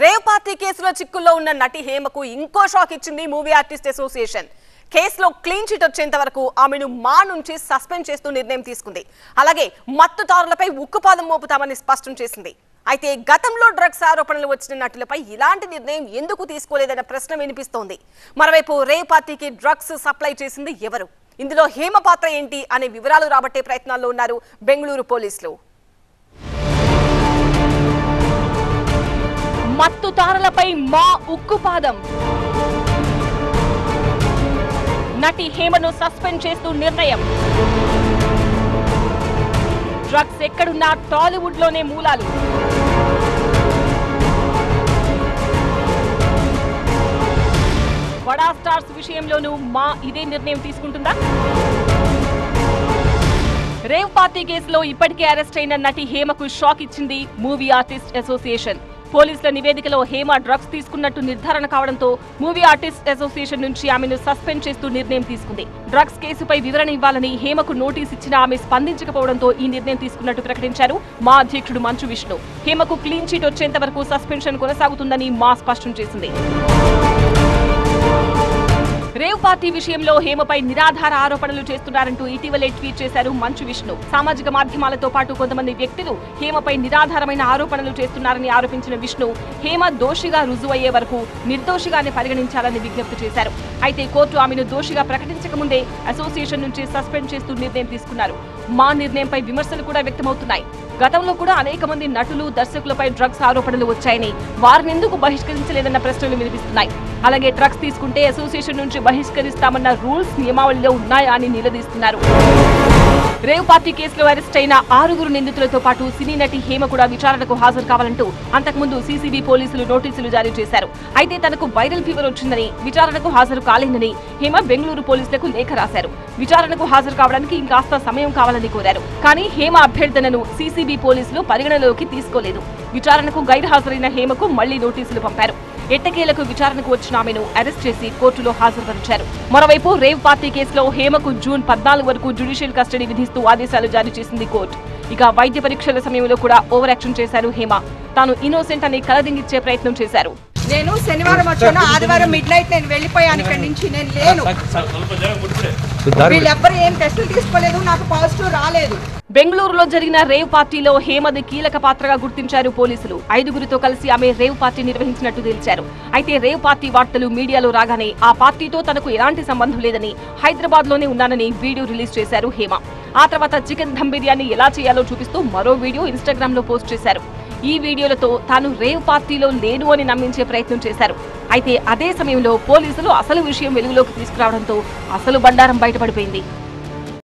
Rave party కేసులో చిక్కుల్లో ఉన్న నటి హేమకు ఇంకో షాక్ ఇచ్చింది మూవీ ఆర్టిస్ట్ అసోసియేషన్. కేసులో క్లీన్ చిట్ వచ్చేంత వరకు ఆమెను మా నుంచి సస్పెండ్ చేస్తూ నిర్ణయం తీసుకుంది. అలాగే మత్తుదారులపై ఉక్కుపాదం మోపుతామని స్పష్టం చేసింది. అయితే గతంలో డ్రగ్స్ ఆరోపణలు వచ్చిన నటులపై ఇలాంటి నిర్ణయం ఎందుకు తీసుకోలేదన్న ప్రశ్న వినిపిస్తోంది. మరోవైపు రేవ్ పార్టీకి డ్రగ్స్ సప్లై చేసింది ఎవరు, ఇందులో హేమ పాత్ర ఏంటి అనే వివరాలు రాబట్టే ప్రయత్నాల్లో ఉన్నారు బెంగళూరు పోలీసులు. మత్తుదారులపై మా ఉక్కుపాదం, నటి హేమను సస్పెండ్ చేస్తూ నిర్ణయం. డ్రగ్స్ ఎక్కడున్నా టాలీవుడ్ లోనే మూలాలు. బడా స్టార్స్ విషయంలోనూ మా ఇదే నిర్ణయం తీసుకుంటుందా? రేవ్ పార్టీ కేసులో ఇప్పటికే అరెస్ట్ అయిన నటి హేమకు షాక్ ఇచ్చింది మూవీ ఆర్టిస్ట్ అసోసియేషన్. పోలీసుల నివేదికలో హేమ డ్రగ్స్ తీసుకున్నట్టు నిర్ధారణ కావడంతో మూవీ ఆర్టిస్ట్ అసోసియేషన్ నుంచి ఆమెను సస్పెండ్ చేస్తూ నిర్ణయం తీసుకుంది. డ్రగ్స్ కేసుపై వివరణ ఇవ్వాలని హేమకు నోటీస్ ఇచ్చినా ఆమె స్పందించకపోవడంతో ఈ నిర్ణయం తీసుకున్నట్టు ప్రకటించారు మా అధ్యక్షుడు మంచు విష్ణు. హేమకు క్లీన్ చిట్ వచ్చేంత వరకు సస్పెన్షన్ కొనసాగుతుందని మా స్పష్టం చేసింది. రేవ్ పార్టీ విషయంలో హేమపై నిరాధార ఆరోపణలు చేస్తున్నారంటూ ఇటీవలే ట్వీట్ చేశారు మంచు విష్ణు. సామాజిక మాధ్యమాలతో పాటు కొంతమంది వ్యక్తులు హేమపై నిరాధారమైన ఆరోపణలు చేస్తున్నారని ఆరోపించిన విష్ణు హేమ దోషిగా రుజువయ్యే వరకు నిర్దోషిగానే పరిగణించాలని విజ్ఞప్తి చేశారు. అయితే కోర్టు ఆమెను దోషిగా ప్రకటించకముందే అసోసియేషన్ నుంచి సస్పెండ్ చేస్తూ నిర్ణయం తీసుకున్నారు. మా నిర్ణయంపై విమర్శలు కూడా వ్యక్తమవుతున్నాయి. గతంలో కూడా అనేక మంది నటులు, దర్శకులపై డ్రగ్స్ ఆరోపణలు వచ్చాయని వారిని ఎందుకు బహిష్కరించలేదన్న ప్రశ్నలు వినిపిస్తున్నాయి. అలాగే డ్రగ్స్ తీసుకుంటే అసోసియేషన్ నుంచి బహిష్కరిస్తామన్న రూల్స్, నియమావళిలో ఉన్నాయా అని నిలదీస్తున్నారు. రేవ్ పార్టీ కేసులో అరెస్ట్ అయిన 6 నిందితులతో పాటు సినీ నటి హేమ కూడా విచారణకు హాజరు కావాలంటూ అంతకుముందు సీసీబీ పోలీసులు నోటీసులు జారీ చేశారు. అయితే తనకు వైరల్ ఫీవర్ వచ్చిందని, విచారణకు హాజరు కాలేనని హేమ బెంగళూరు పోలీసులకు లేఖ రాశారు. విచారణకు హాజరు కావడానికి ఇంకాస్త సమయం కావాలని కోరారు. కానీ హేమ అభ్యర్థనను సీసీబీ పోలీసులు పరిగణలోకి తీసుకోలేదు. విచారణకు గైర్ హాజరైన హేమకు మళ్లీ నోటీసులు పంపారు. ఎట్టకేలకు విచారణకు వచ్చిన ఆమెను అరెస్ట్ చేసి కోర్టులో హాజరుపరిచారు. మరోవైపు రేవ్ పార్టీ కేసులో హేమకు జూన్ 14 వరకు జ్యుడిషియల్ కస్టడీ విధిస్తూ ఆదేశాలు జారీ చేసింది కోర్టు. ఇక వైద్య పరీక్షల సమయంలో కూడా ఓవర్ యాక్షన్ చేశారు హేమ. తాను ఇన్నోసెంట్ అని కలదింగిచ్చే ప్రయత్నం చేశారు. నేను శనివారం వచ్చాను, ఆదివారం మిడ్ నైట్ నేను వెళ్ళిపోయాను ఇక్కడి నుంచి. నేను లేను, వీళ్ళెవ్వరు ఏం టెస్టులు తీసుకోలేదు, నాకు పాజిటివ్ రాలేదు. బెంగళూరులో జరిగిన రేవ్ పార్టీలో హేమది కీలక పాత్రగా గుర్తించారు పోలీసులు. 5గురితో కలిసి ఆమె రేవ్ పార్టీ నిర్వహించినట్టు తేల్చారు. అయితే రేవ్ పార్టీ వార్తలు మీడియాలో రాగానే ఆ పార్టీతో తనకు ఎలాంటి సంబంధం లేదని, హైదరాబాద్ లోనే ఉన్నానని వీడియో రిలీజ్ చేశారు హేమ. ఆ తర్వాత చికెన్ ధమ్ బిర్యానీ ఎలా చేయాలో చూపిస్తూ మరో వీడియో ఇన్స్టాగ్రామ్ లో పోస్ట్ చేశారు. ఈ వీడియోలతో తాను రేవ్ పార్టీలో లేను అని నమ్మించే ప్రయత్నం చేశారు. అయితే అదే సమయంలో పోలీసులు అసలు విషయం వెలుగులోకి తీసుకురావడంతో అసలు బండారం బయటపడిపోయింది.